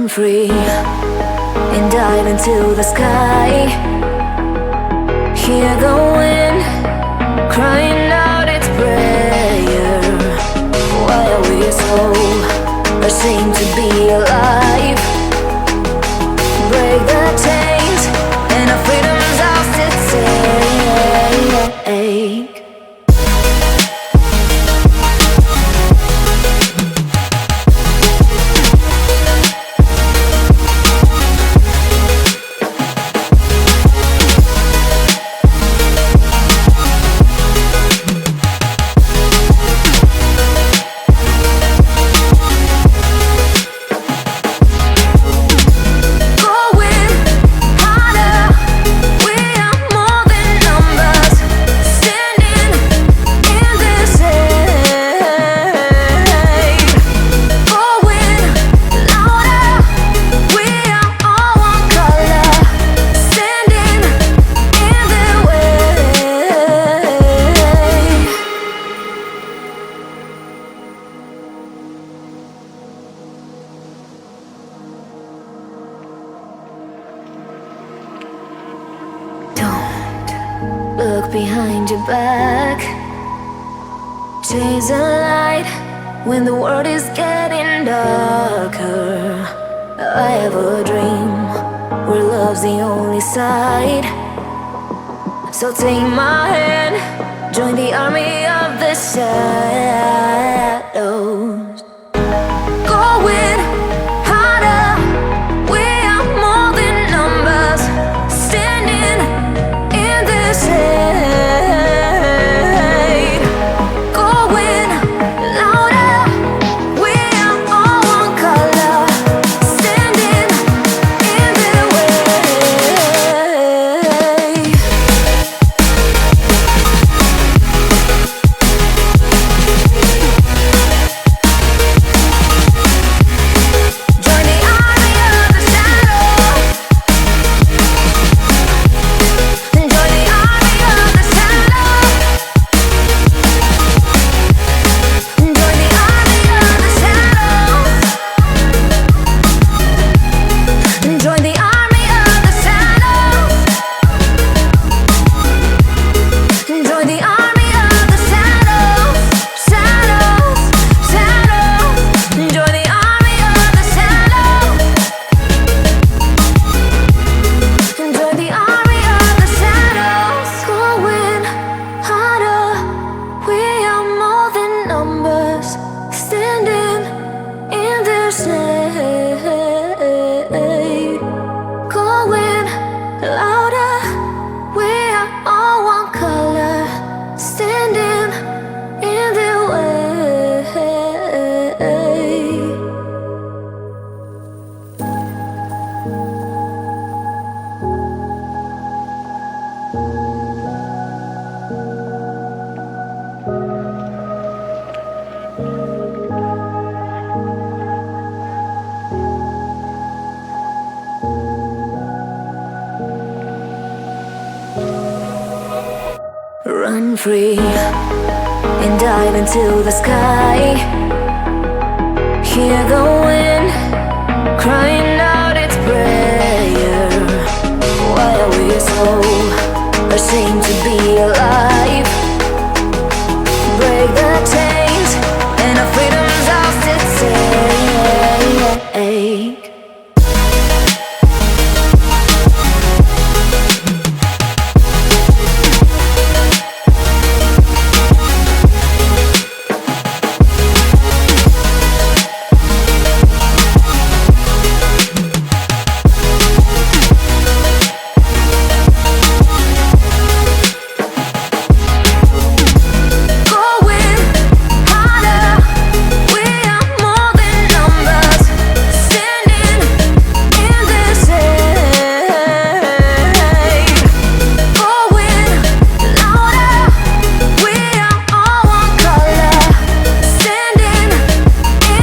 free and dive into the sky. Hear the wind crying out its prayer. Why are we so ashamed to be alive? Break the chains and our freedom's ours to take. Look behind your back. Chase a light when the world is getting darker. I have a dream where love's the only side. So take my hand, join the army of the shadows. Going harder, we are more than numbers, standing in this shade. Going louder, we are all one color, standing in the way. Join the army of the shadows. Join the army of the shadows. Join the army of the shadows. Join the army of the shadows. Join the army of the shadows. Shadows, shadows. Join the army of the shadows. Join the army of the shadows. Going harder, we are more than numbers, standing in their shade. Going louder, we are all one color, standing in their way. Run free and dive into the sky. Hear the wind crying out its prayer. Why are we so ashamed to be alive? Break the chains